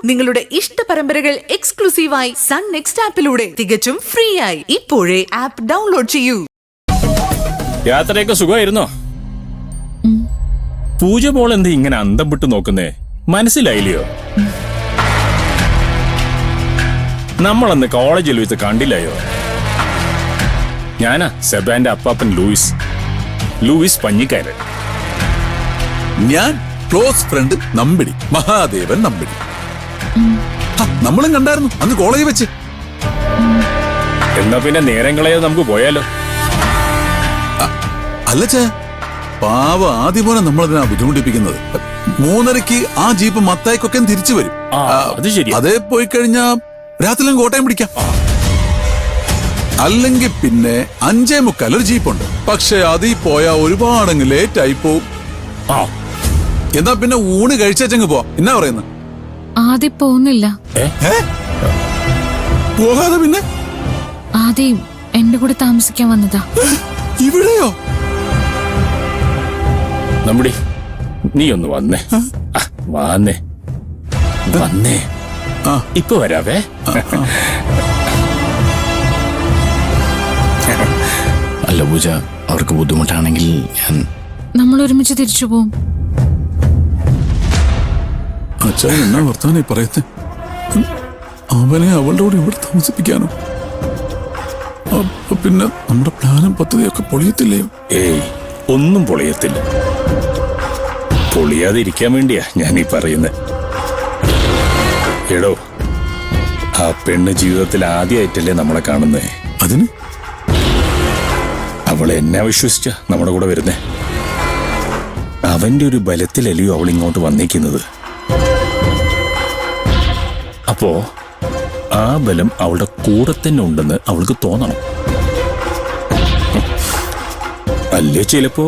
നിങ്ങളുടെ ഇഷ്ട പരമ്പരകൾ എക്സ്ക്ലൂസീവായി സൺ നെക്സ്റ്റ് ആപ്പിലൂടെ തികച്ചും ഫ്രീ ആയി ഇപ്പോഴേ ആപ്പ് ഡൗൺലോഡ് ചെയ്യൂ. യാത്രയൊക്കെ സുഖമായിരുന്നോ? പൂജ മോൾ എന്താ ഇങ്ങനെ അന്തം വിട്ട് നോക്കുന്നേ? മനസ്സിലായില്ലയോ? നമ്മളന്ന് കോളേജിൽ വെച്ച് കണ്ടില്ലയോ? ഞാനാ സെബാന്റെ അപ്പാപ്പൻ ലൂയിസ് പഞ്ഞിക്കാരൻ. ഞാൻ ക്ലോസ് ഫ്രണ്ട് നമ്പിടി, മഹാദേവൻ നമ്പിടി. നമ്മളും കണ്ടായിരുന്നു അന്ന് കോളേജിൽ വെച്ച്. എന്നാ പിന്നെ നേരങ്ങളെയോ നമുക്ക് പോയാലോ? അല്ല ചേ, പാവ ആദ്യമോനെ നമ്മളതിനാ ബുദ്ധിമുട്ടിപ്പിക്കുന്നത്. 3:30 ആ ജീപ്പ് മത്തായിക്കൊക്കെ തിരിച്ചു വരും. അത് ശരി. അതേ പോയി കഴിഞ്ഞാ രാത്രിയിലും കോട്ടയം പിടിക്കാം. അല്ലെങ്കിൽ പിന്നെ 5:45 ഒരു ജീപ്പുണ്ട്. പക്ഷെ അതിൽ പോയാ ഒരുപാടങ്ങ് ലേറ്റ് ആയി പോവും. എന്നാ പിന്നെ ഊണ് കഴിച്ചങ്ങ് പോവാം. എന്നാ പറയുന്നത്? ആദ്യം പോകുന്നില്ല. പോകാതെ പിന്നെ ആദ്യം എന്റെ കൂടെ താമസിക്കാൻ വന്നതാ. ഇവിടെയോ? നമ്മുടെ നീ ഒന്ന് വന്നേ. വന്നേ. ഇപ്പൊ വരാവേ. അല്ല പൂജ, അവർക്ക് ബുദ്ധിമുട്ടാണെങ്കിൽ നമ്മൾ ഒരുമിച്ച് തിരിച്ചു പോവും. അച്ഛൻ എന്നാ വർത്താനം പറയുന്നത്? അവനെ അവളുടെ കൂടെ ഇവിടെ താമസിപ്പിക്കാനോ? പിന്നെ നമ്മുടെ പ്ലാനും പദ്ധതിയൊക്കെ പൊളിയത്തില്ലയോ? ഏയ്, ഒന്നും പൊളിയത്തില്ല. പൊളിയാതിരിക്കാൻ വേണ്ടിയാ ഞാൻ ഈ പറയുന്നത്. എടോ, ആ പെണ്ണ് ജീവിതത്തിൽ ആദ്യമായിട്ടല്ലേ നമ്മളെ കാണുന്നേ. അതിന് അവൾ എന്നെ വിശ്വസിച്ച നമ്മുടെ കൂടെ വരുന്നേ. അവന്റെ ഒരു ബലത്തിലല്ലയോ അവൾ ഇങ്ങോട്ട് വന്നേക്കുന്നത്. അപ്പോ ആ ബലം അവളുടെ കൂടെ തന്നെ ഉണ്ടെന്ന് അവൾക്ക് തോന്നണം. അല്ലേ ചിലപ്പോ